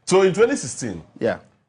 So in 2016,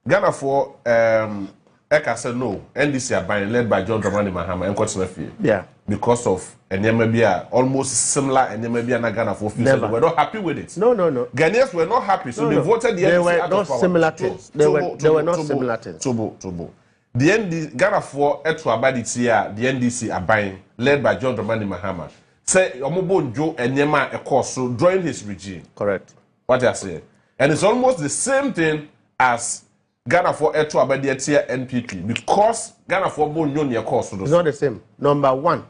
Ghana for Eka said no, NDC are buying led by John Dramani Mahama and Kotsinafi. Yeah. Because of Enyemebia, almost similar Enyemebia and Ghana for they were not happy with it. No. Ghanaians were not happy, so they voted the NDC. They were not similar things. They were not similar things. Tróuble. The NDC, Ghana for Eto Abaditia, the NDC are buying, led by John Dramani Mahama. Say Omobo Joe Enyema Ekoso joined his regime. Correct. What I say. And it's almost the same thing as Ghana for Eto Abaditia NPP because Ghana for Bonyo Ekoso. It's not the same. Number one,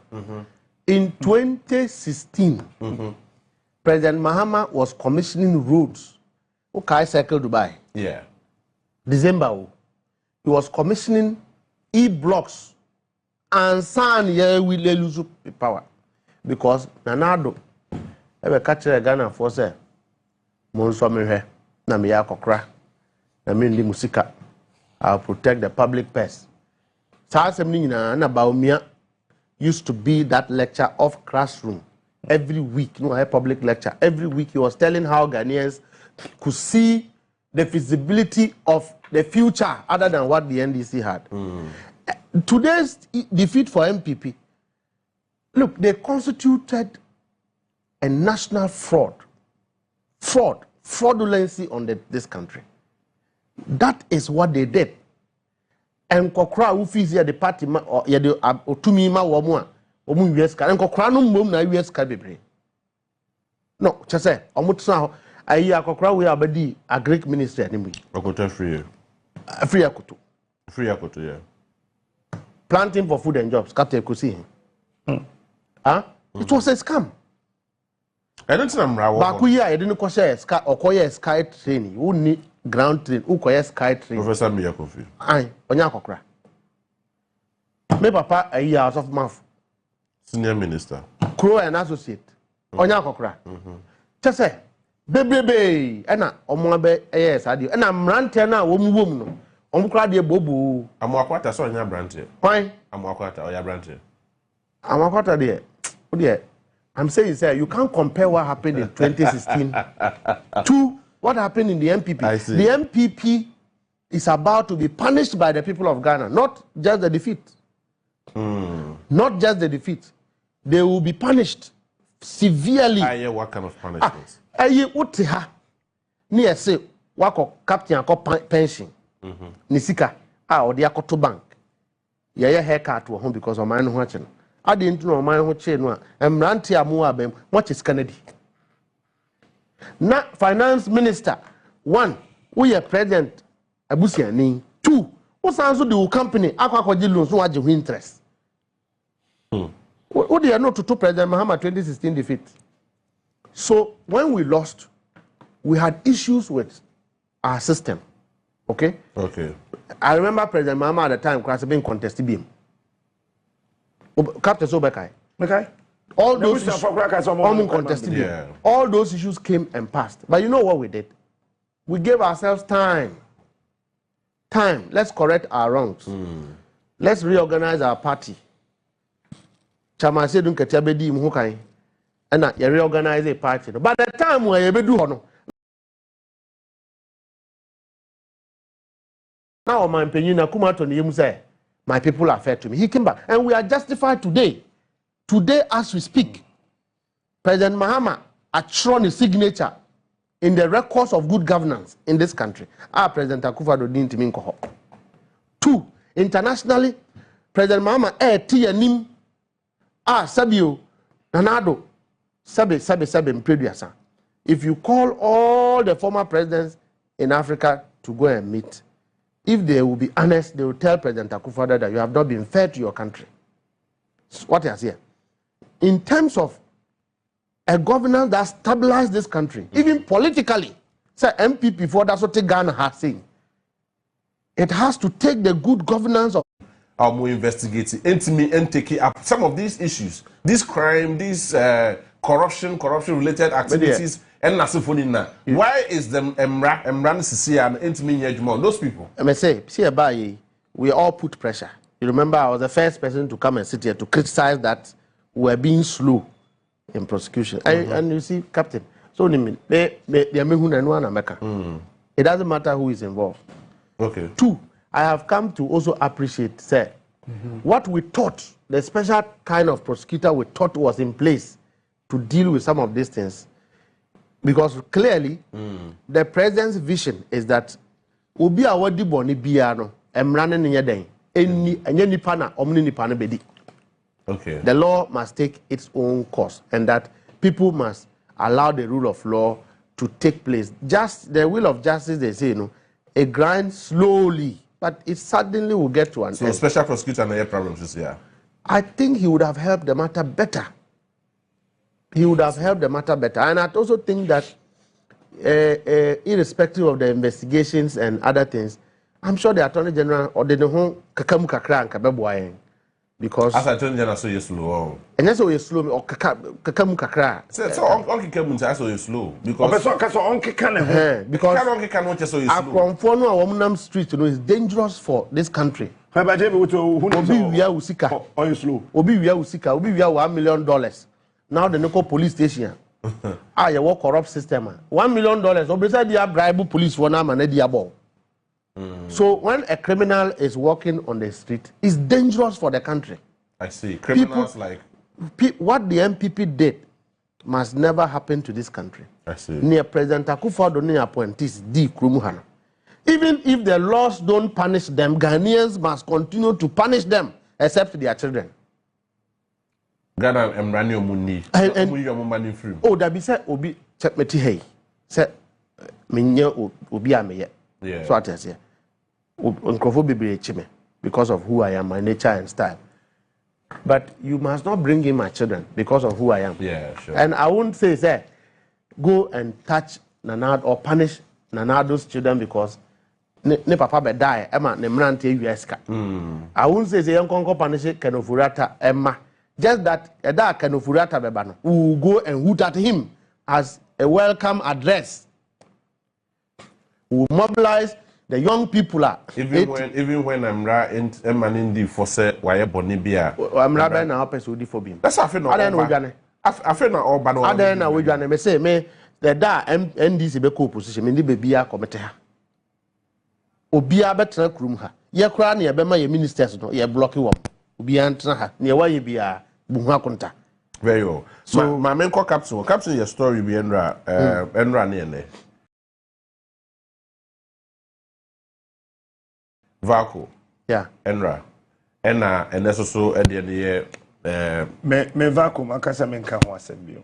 in 2016, President Mahama was commissioning roads. Okay, Circle Dubai. Yeah. December. He was commissioning e-blocks and San will lose power because Nanado ever catch a Ghana for say Monsomere na miya kokra na mindi musika. I'll protect the public purse. Sammy na Bawumia used to be that lecture of classroom every week. A public lecture every week. He was telling how Ghanaians could see the feasibility of the future other than what the NDC had. Today's defeat for MPP, look, they constituted a national fraudulency on this country. That is what they did. And Kokra Ufis here the party or the Otumima Wamua, Omu US and Kokra no mum na US Kabibre. No, Chase, Omutsa, I hear Kokra we are a Greek minister anyway. Okoto free. Free Akutu. Free Akutu, yeah. Planting for food and jobs, Captain Kusi. It was a scam. I don't think I'm right. Bakuya, I didn't call a sky or call a sky train. Who need ground train? Who call a sky train? Professor Miyakofi. Aye, Onyakokra. Me papa a year out of mouth. Senior Minister. Crow and associate. Onyakokra. Just say, baby, and Omoabe, yes, I do. And I'm ranting now, woman. Omukra de bobu. Amakwata so nya branche. Why? Amakwata or ya branche. Amakwata there. Oh dear. I'm saying, sir, you can't compare what happened in 2016 to what happened in the MPP. I see. The MPP is about to be punished by the people of Ghana, not just the defeat. Not just the defeat. They will be punished severely. I hear what kind of punishments? Utiha. Near say, wako captain ako pension. Nisika. Or the Akoto bank. Yeah, haircut to home because of my own watching. I didn't know my own chain. I'm ranting Amuabem. What is Kennedy? Now, finance minister. One, we are president. Abusiani. Two, what's also the company? Aquacoji loans, no adjust interest. What do you know to President Mahama 2016 defeat? So, when we lost, we had issues with our system. Okay? Okay. I remember President Mahama at the time, because being contested him. Captain Sobekai. Okay. All those issues, all those issues came and passed. But you know what we did? We gave ourselves time. Time. Let's correct our wrongs. Let's reorganize our party. Chama said don't get bedi muhukai. And you reorganize a party. But the time where you do hono. Now my opinion Kuma to him say, my people are fair to me. He came back. And we are justified today. Today, as we speak, President Mahama has shown his signature in the records of good governance in this country. President Akufo Addo didn't mean koho. Two, internationally, President Mahama TNIM Sabio Nanado Sabe Mpreduasa. If you call all the former presidents in Africa to go and meet, if they will be honest, they will tell President Akufo Addo that you have not been fair to your country. What is here? In terms of a governance that stabilized this country, even politically, say MPP for that's what Ghana has seen. It has to take the good governance of. We investigate and take up some of these issues, this crime, these corruption-related activities. And why is them Emran Sisi and Intimi those people? I may say, see, we all put pressure. You remember, I was the first person to come and sit here to criticize that we were being slow in prosecution. And you see, Captain, so they are It doesn't matter who is involved. Okay. 2, I have come to also appreciate, sir, what we thought, the special kind of prosecutor we thought was in place to deal with some of these things. Because clearly, the president's vision is that Obi awadi boni biano, emrane niye den, enye nipa na omni nipa na bedi. Okay. The law must take its own course, and that people must allow the rule of law to take place. Just the will of justice, they say, it grinds slowly, but it suddenly will get to an end. So special prosecutor and problems is here. I think he would have helped the matter better. He would have helped the matter better. And I also think that irrespective of the investigations and other things, I'm sure the Attorney General or the kakamu kakra and kabeboyen. Because as Attorney General, so you're slow. And that's why you're slow or kakamu kakra. So Uncle Kemu so you're slow. Because Uncle because Akronfono a womanam street is dangerous for this country. Obi wia usika. Obi wia usika. Obi wia $1 million. Now the local police station. You work corrupt system. $1 million. Obviously, they bribe police for now and they are. So when a criminal is walking on the street, it's dangerous for the country. I see. Criminals what the MPP did must never happen to this country. I see. Near President Akufo Addo near appointees D. Krumuhana. Even if the laws don't punish them, Ghanaians must continue to punish them, except their children. Ghana emrani omuni. Oh, that be said, Obi check me hey. Said minye Obi ameye. Yeah. So I say, Nkrofo be chime because of who I am, my nature and style. But you must not bring in my children because of who I am. Yeah, sure. And I won't say, go and touch Nanad or punish Nanado's children because ne papa be die. Emma ne mrante USK. I won't say young conco punish Ken Ofori Atta Emma. Just that Ken Ofori Atta bebano. We will go and hoot at him as a welcome address. We will mobilize the young people. Even when I'm in the force, why Bonibia? I'm rather now person for him. That's I feel no. I feel no Obano. I don't know. We gonna say me the da NDC be co-opposition. Me ni baby a committee. Obi a better room ha. Ye kra na ye be ma ye ministers no ye block wom. Obi antra ha. Na ye wa ye bia buhu akonta. Very well. So my main call captain your story be enra ne ne. Vako. Yeah. Enra. And that's also at the end of the year. Me Vako makasa menka ho asembio.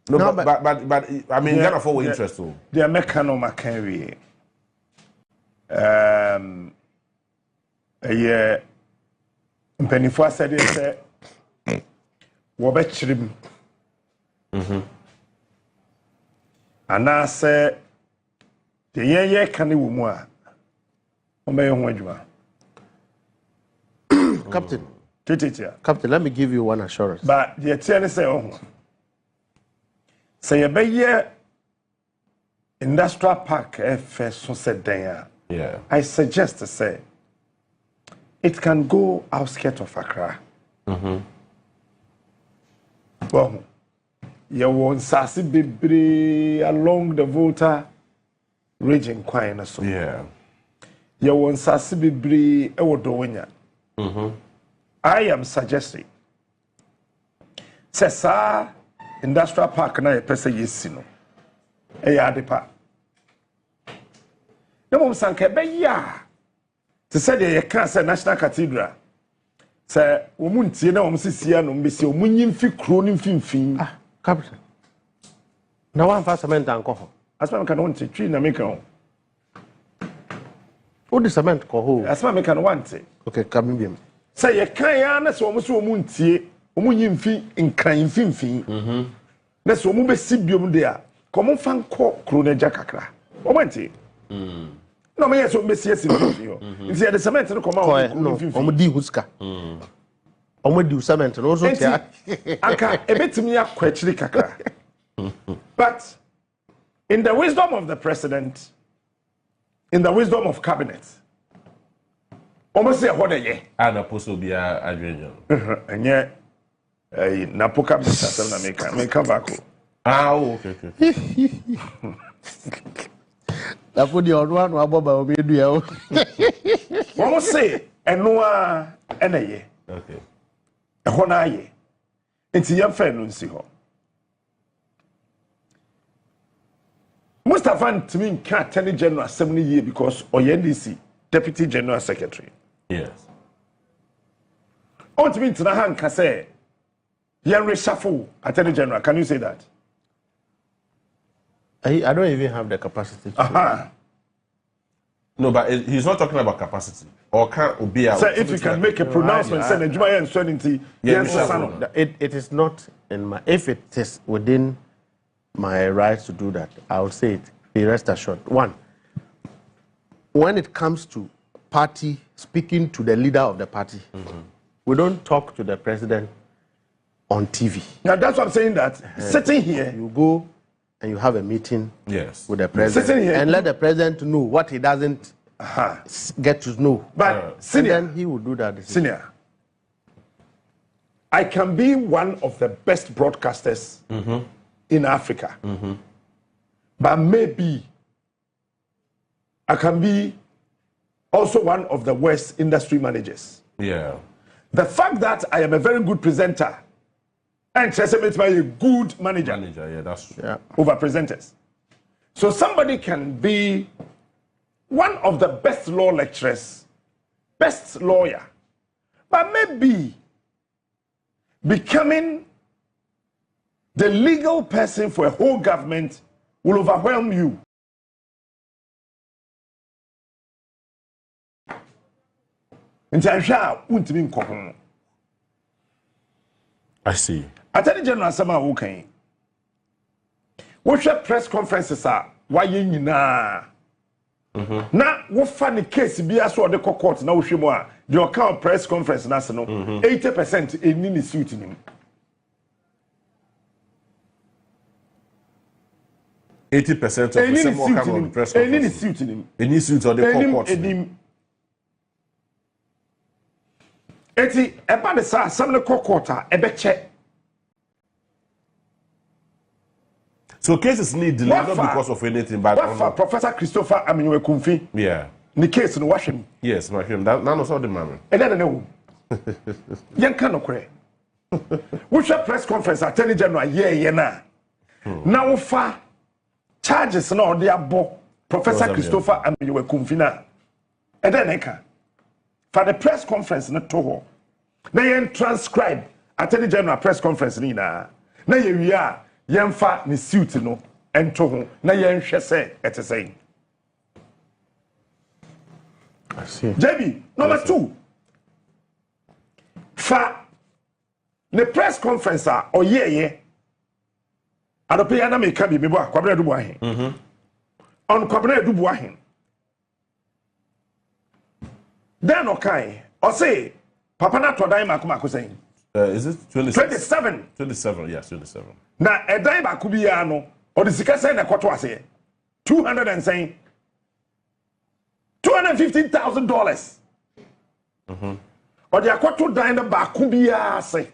No, but I mean, Ghana for interest too. The mekano makanwi. Mpenifo asade se wo be chirim. Ana se de ye kane wo mu a Captain. Captain, let me give you one assurance. But the attorney say you be industrial park first so said there. Yeah. I suggest to say it can go outskirts of Accra. Well, you want Sasi Bibri along the Volta region quite so. Yeah. You want Sasi Bibri Ewodonya. I am suggesting Sesa industrial park na pesa yesino. Eya depa. No mom sanke be ya. Te say dey can say National Cathedral. Say omuntie na omsisia no mbesi omunyimfi kro ni mfimfin. Ah, Captain. Na wan fa cement anko ho. Asma me kan want twi na me kan. What the cement ko ho? Asma me kan want. Okay, come in. Say ye kan ya na so omuso omuntie omunyimfi nkran mfimfin. Na so omu be sibiom de a komo fan ko kro na ja kakra. Omantie. No me yeso be siesi mfimfin. Nti the cement no koma mfimfin. Omu di huska. Omu di cement no so tia. Aka ebetimi akwachiri kakra. But in the wisdom of the president, in the wisdom of cabinet, almost say what ye. And apostle be a adrenal. And yet, NAPO cabinet system na make Vako. Ah, okay. La for the old one, Wababa, we do. What was say, and no, and a ye. Okay. A honaye. It's a young friend, Lucy. Mustafa to me can't tell the General 70 years because ONDC, Deputy General Secretary. Yes. On to me to the hand can say, Yan reshuffle, Attorney General. Can you say that? I don't even have the capacity to. No, but he's not talking about capacity. Or can't be so if you can make a pronouncement, say the Jumaya and Swedinty, it is not in my, if it is within my rights to do that, I would say it. Be rest assured. One, when it comes to party speaking to the leader of the party, we don't talk to the president on TV. Now that's what I'm saying. That sitting here, you go and you have a meeting with the president sitting here, and let the president know what he doesn't get to know. But senior, and then he will do that. Senior, I can be one of the best broadcasters in Africa, but maybe I can be also one of the worst industry managers. Yeah. The fact that I am a very good presenter and Chesemate by a good manager. Yeah, that's true. Yeah. Over presenters. So somebody can be one of the best law lecturers, best lawyer, but maybe becoming the legal person for a whole government will overwhelm you. I see. Attorney General Sama okay. What your press conferences are? Why you na? Na what funny case be as or the court na we more. The account press conference na no 80% in the suit in him. 80% of the same work on the press conference. Any suit in him. Any suit or the court. Eti eba de sa some the court ebe check. So cases need delay not because of anything, but Professor Christopher Aminwe Kumfi. Yeah. The case no wash him. Yes, my him. That none of the man. And then no. Yan kan okre. Which press conference Attorney General ye na. Now fa charges na odi abo Professor Christopher Aminwe Kumfi na. And then eka. For the press conference na to. Na yen transcribe Attorney General press conference ni na. Na ye wi a Gyamfi ni suit no ento ho na yen hwe se etesei. I see. JB, number 2. Fa the press conference or ye adope na me ka bi mebo Kwabena Agyapong Boahene. On Kwabena Agyapong Boahene. Then okay, or say Papa na to dan makoma saying. Is it 27? 27. 27, yes, 27. Na a dan baako bi ya no, or the sika say na kwato ase. 200 and saying $215,000. Or the akwato dan na baako bi ya ase.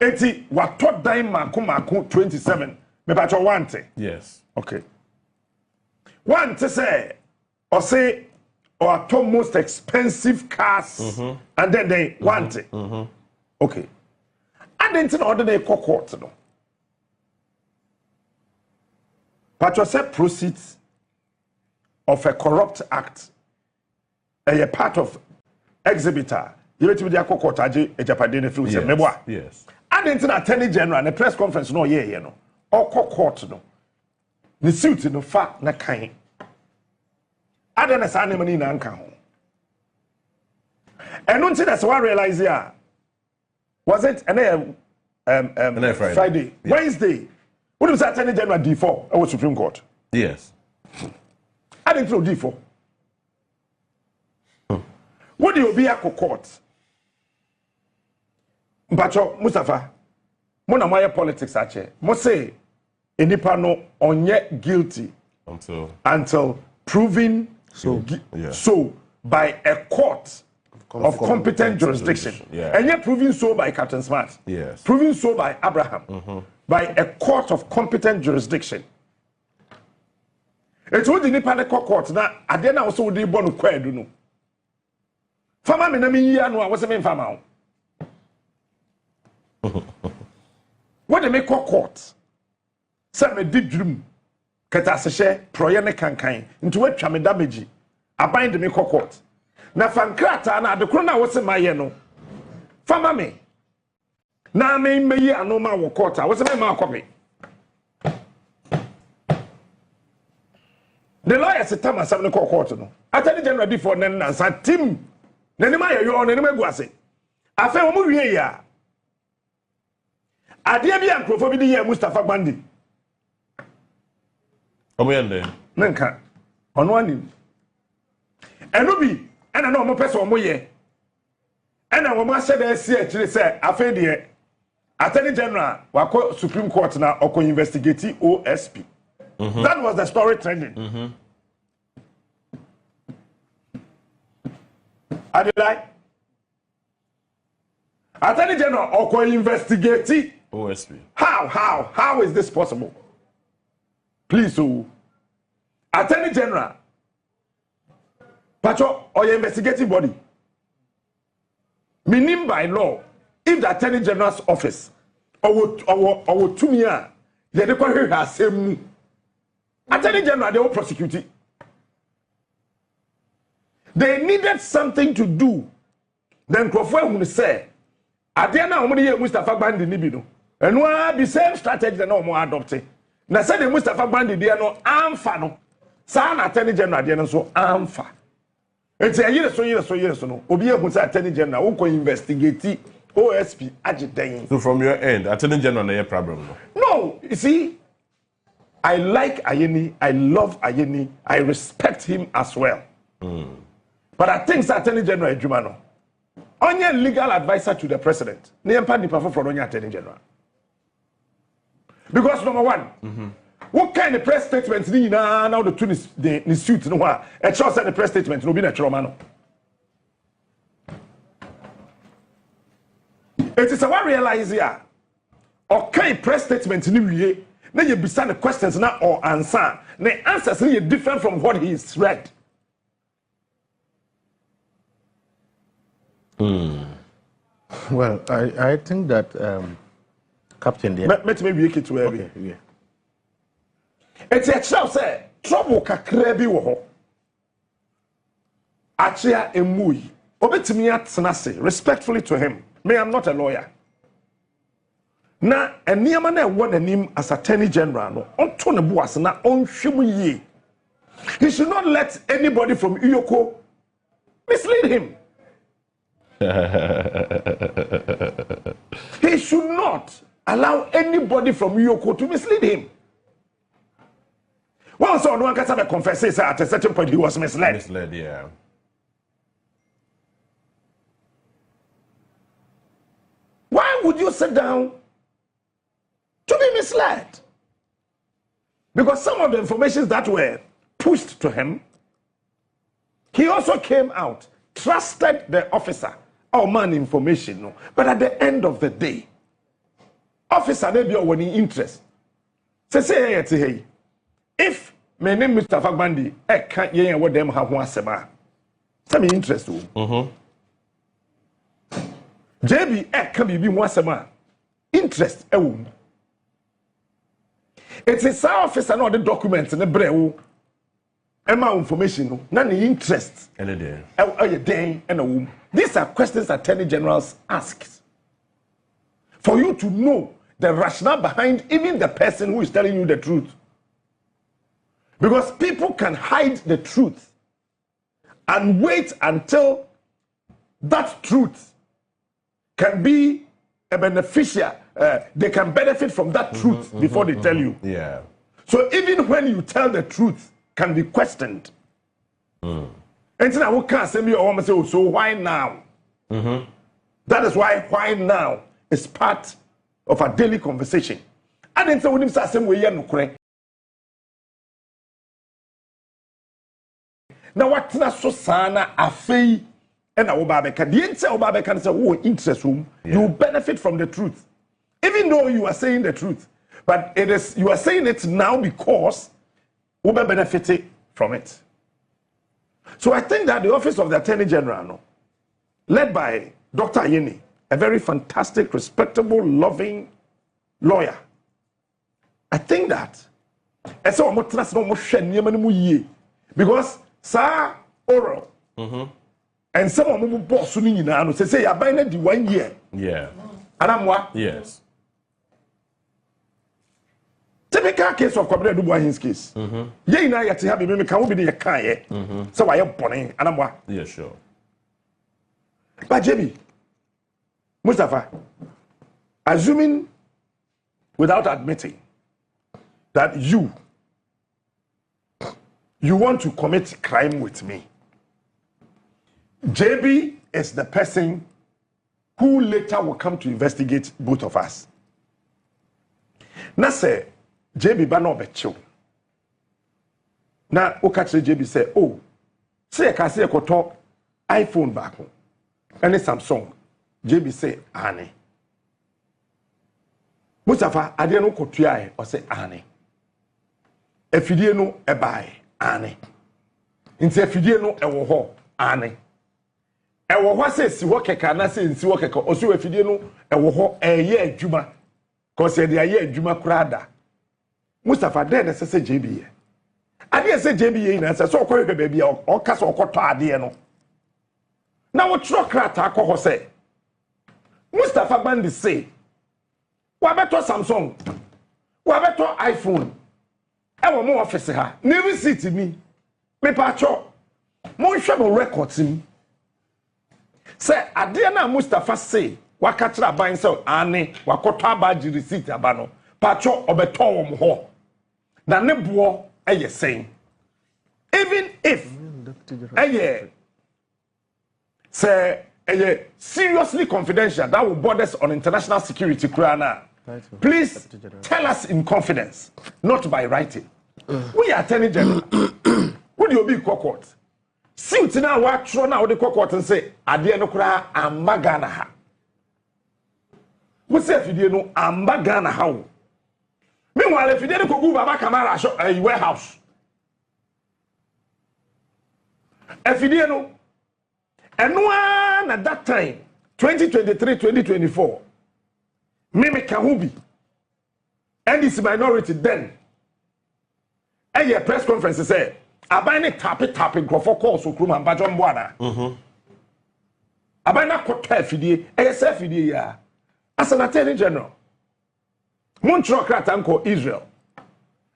Eti wato dan mako 27. Me ba cho wante. Yes. Okay. One to say or say or top most expensive cars and then they want it. Okay. I didn't order the court no. But you said proceeds of a corrupt act a part of exhibitor. You let me the court Agyapong Yes. I didn't Attorney General and the press conference no you know. Or court no. The suit no fact na kind. I don't understand money na nka ho. And until that's what I realize here. Was it Friday? Yeah. Wednesday. What was Attorney General D4 or Supreme Court? Yes. I didn't throw D4. What do you be at court? Mpacho Mustafa, mona moye politics ache. Mo say enipa no onye guilty until proven so by a court of competent jurisdiction. Yeah. And yet proven so by Captain Smart. Yes. Proven so by Abraham. By a court of competent jurisdiction. It's what the nipa ne court na ade na also dey born kwadu no. Fama me na me yi anu a wo se me fama o. What they make court? Say me deep dream. Keta sehye proye ne kankan. Nti watwa me damage. Aban de me court. Na fankrata na adekro na wo se maye no. Fama me. Na me yi anu ma wo court a wo se me ma akope. The lawyer said Thomas have no court no. Attorney General before nansa team. Nanima ye yo nanima gu ase. Afa omu wie ya. Ade bia nkrofo bi de ye Mustafa Bandi. Omo yende. Nanka. Ono ani. Eno bi ena na omo pese omo ye. Ena omo ase da esi a kire se afa de Attorney General wako Supreme Court na oko investigate OSP. That was the story trending. Adilai. Attorney General oko investigate OSP. How is this possible? Please, so Attorney General, Pacho or your investigative body. Meaning by law, if the Attorney General's office or 2 years, they require her same Attorney General, they will prosecute it. They needed something to do. Then Crawford will say, Adiana Omodi Mustafa Bandi Nibido. And why the same strategy that no more adopted. Now said the Mustafa Bandi, they are no amfano. San Attorney General, they are so amfa. It's a year so. Obia who say Attorney General, who can investigate OSP Agyapong. So from your end, Attorney General, no problem. No, you see. I like Ayeni, I love Ayeni, I respect him as well. But I think Attorney General Jumano, only legal advisor to the president, Niampa Nipa from only Attorney General. Because number one, what kind of press statement now the two the suit no one a choice the press statement no be a trauma. It is a one realize here. Okay, press statement ni wie. Now you beside the questions now or answer. The answers are different from what he's read. Well, I think that Captain there. Let me make it to every. Okay, yeah. It's a chap say trouble kakra bi wo ho. Achia emui. Obetimi atena se respectfully to him. Me, I'm not a lawyer. Na eniyama na ewo nanim as Attorney General no onto ne boas na onhwem yi. He should not let anybody from Iyoko mislead him. He should not allow anybody from Iyoko to mislead him. Once on one can confess at a certain point he was misled. Misled, yeah. Why would you sit down to be misled? Because some of the information that were pushed to him, he also came out, trusted the officer. Oh man, information, no. But at the end of the day, officer may be of any interest. Say, if my name is Mustafa Bandi, I can't hear what them have one seba. Some interest. JB, I can be one seba. Interest. It is our officer, not the documents in the brew. Emma information, none interest. And a day. A day and a womb. These are questions Attorney Generals ask. For you to know the rationale behind even the person who is telling you the truth. Because people can hide the truth and wait until that truth can be a beneficiary. They can benefit from that truth before they tell you. Yeah. So even when you tell the truth, can be questioned. And then I can't say me or say, oh, so why now? That is why now is part of a daily conversation. I didn't say when him say same way no correct. Now what na so sana afei and na obabeka. The answer obabeka say oh interest room, you benefit from the truth. Even though you are saying the truth, but it is you are saying it now because will be benefited from it. So I think that the Office of the Attorney General, led by Dr. Ayeni, a very fantastic, respectable, loving lawyer, I think that because sir oral and some of them boss say you're buying the 1 year. Yeah. And I'm what? Yes. Typical case of Kwabena Agyapong's case. Yeah, now you have to be can be the car. So I am born and I'm what? Yeah, sure. But JB, Mustafa, assuming without admitting that you want to commit crime with me, JB is the person who later will come to investigate both of us. Now say JB bano becho. Now okachire JB say, oh, say I can say koto iPhone back and Samsung. JB say ane. Mustafa ade no kotua or say ane. Efidie no ebae ane. Nti efidie no ewo ho ane. Ewo ho se si ho keka na se nsi ho keka oso efidie no ewo ho eye adwuma. Cause e dey aye adwuma kurada. Mustafa den na se JB. Ade se JB na se so okohwe ba bia o kasa okoto ade no. Na wo tro krata akọ se. Mustafa bandi say wabeto Samsung, wabeto iPhone. Ewo mo office ha. Ni receipt mi. Me pa cho. Mo hwe mo records mi. Say ade na Mustafa say wakatra ban say ane wakoto abaji receipt aba no. Pa cho obeto wo mo ho. Na ne bo eye sen. Even if say seriously confidential that will borders on international security krana. Please tell us in confidence, not by writing. We are Attorney General. Would you be court? Suit now what throw now the court and say ade no kra ambagana ha. We say if you no ambagana ha. Meanwhile if you dey go go baba camera show a warehouse. If you dey no and one at that time 2023-2024 Mimi Kahubi and this minority then a press conference say abane tapping for calls so krum amba John Bwana abana kota fidie ASF fidie ya as an Attorney General Montreal krata anko Israel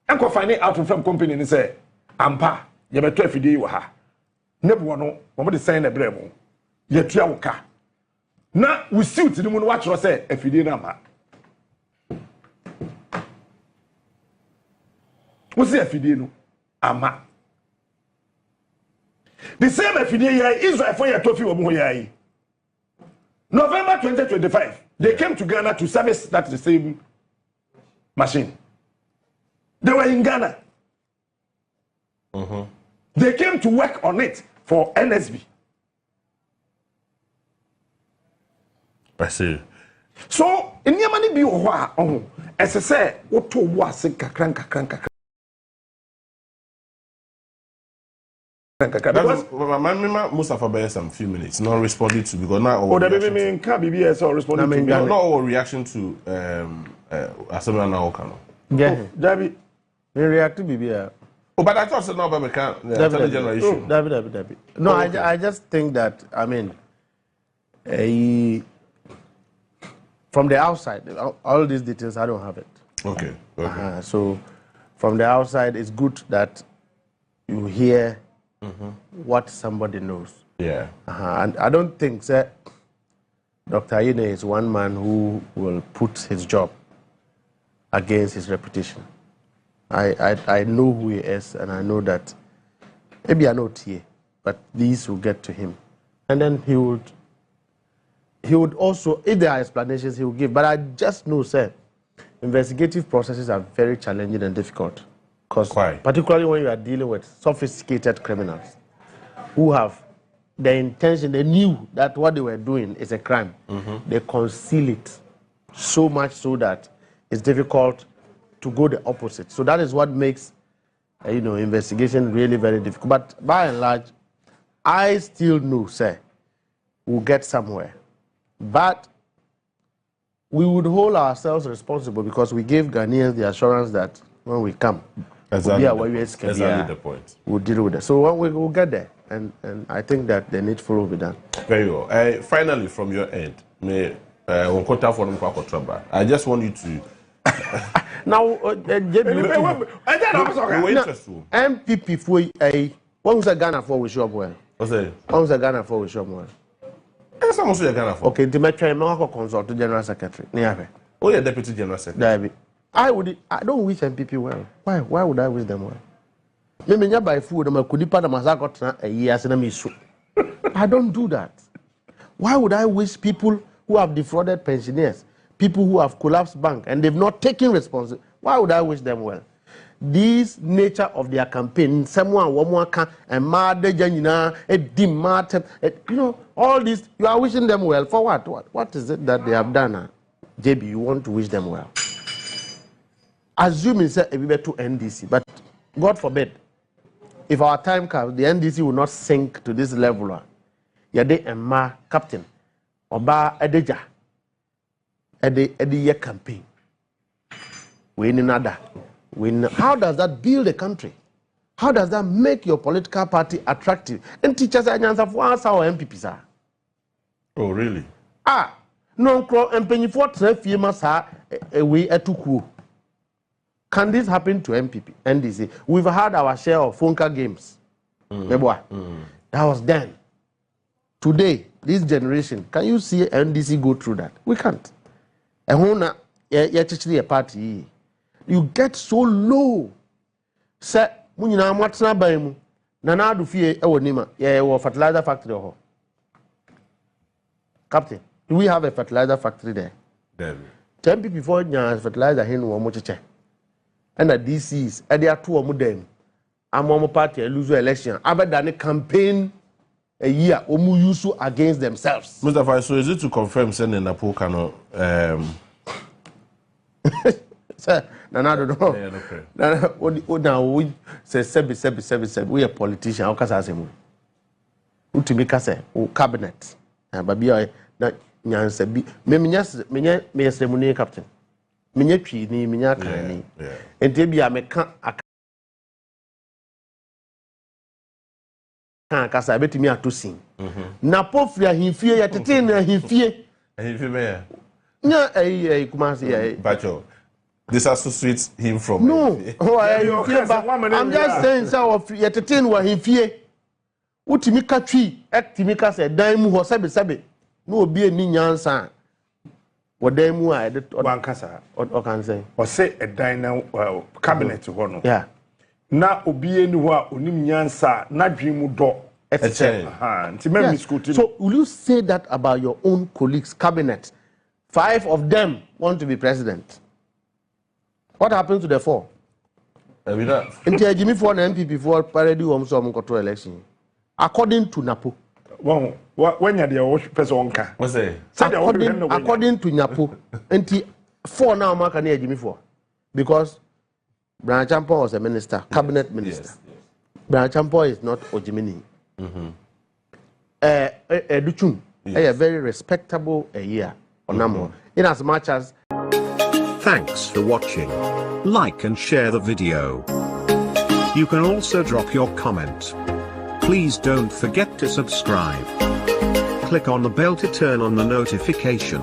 anko find out from company ni say ampa ye beto fidie wa ha nebu no mo de sign na bremo ye tua wo ka na we suit ni mu no wa chro say afidie na ma we see afidie no ama the same afidie ya Israel for your tofi wo mo ya November 2025 they came to Ghana to service that the same machine. They were in Ghana. They came to work on it for NSB. I see. So, in Yamani be oh, as I say, what to was a kakran. Because my Mustafa by some few minutes, not responding to because now all baby can't be or responding to me. Not all reaction to Asante now can. Yeah, Gabby, we react to BBA. Oh, but I thought so now about the generation. David. No, okay. I just think that I mean, from the outside, all these details I don't have it. Okay. So, from the outside, it's good that you hear what somebody knows. Yeah. And I don't think that Dr. Ayeni is one man who will put his job against his reputation. I know who he is, and I know that maybe I know here, but these will get to him, and then he would also, if there are explanations, he will give. But I just know, sir, investigative processes are very challenging and difficult, because particularly when you are dealing with sophisticated criminals who have the intention, they knew that what they were doing is a crime. They conceal it so much so that it's difficult to go the opposite. So that is what makes investigation really very difficult. But by and large, I still know, sir, we'll get somewhere. But we would hold ourselves responsible because we gave Ghanaians the assurance that when we come, exactly the point. We'll deal with it. So we'll get there. And I think that the needful will be done. Very well. Finally, from your end, I just want you to... Now, MPP for what was a Ghana for we show well? What was a Ghana for we show well? Okay, to make sure consult to General Secretary. Oh, yeah, Deputy General Secretary. I don't wish MPP well. Why would I wish them well? Maybe by food, I don't do that. Why would I wish people who have defrauded pensioners, people who have collapsed bank, and they've not taken responsibility? Why would I wish them well? This nature of their campaign, someone and all this, you are wishing them well for what? What is it that they have done? JB, you want to wish them well. Assuming say we to NDC, but God forbid, if our time comes, the NDC will not sink to this level. Yade Emma Captain Oba Edeja Edi campaign. We need another. How does that build a country? How does that make your political party attractive? And teachers are answer for us our MPPs are. Oh really? No crow and penny for 3 years away at Tuku. Can this happen to MPP, NDC? We've had our share of Funka games. That was then. Today, this generation, can you see NDC go through that? We can't. And actually a party, you get so low. Say, when you know what's not by mu, Nana do fear our nima, fertilizer factory. Captain, do we have a fertilizer factory there? 10 people before fertilizer here no more check. And the DCs, and they are 2 of them. I'm on party, lose the election. I've done a campaign a year, use against themselves. Mustafa, so is it to confirm sending NAPO cannot? Sir, I don't know. Now we say, Sebi, we are politicians. How can I say? Utimika say, cabinet. But be I that Nyanse me ceremony captain. Minya twi ni minya kan ni ente bia me kan kasa betimi atosin na pofria himfie ya tete na himfie me nya kumasi bacho disassociate him from no I'm just saying so of ya tete wa himfie utimi katwi etimi kasa dan mu ho sebe no obi ani nyansa Wadamu I did one cassa or can say or say a diner cabinet one. Yeah. Na obie ni wa onim nyansa na dwimu do so will you say that about your own colleagues cabinet? 5 of them want to be president. What happens to the 4? Into Gyamfi for an MPP for parody home some control election according to NAPO. Well, when you're the person, according to NAPO, and 4 now, Mark and Gyamfi for because Boahene Agyapong was a minister, cabinet minister. Boahene Agyapong is not Ojimini. Duchun, a very respectable year on Namo. In as much as. Thanks for watching. Like and share the video. You can also drop your comment. Please don't forget to subscribe. Click on the bell to turn on the notification.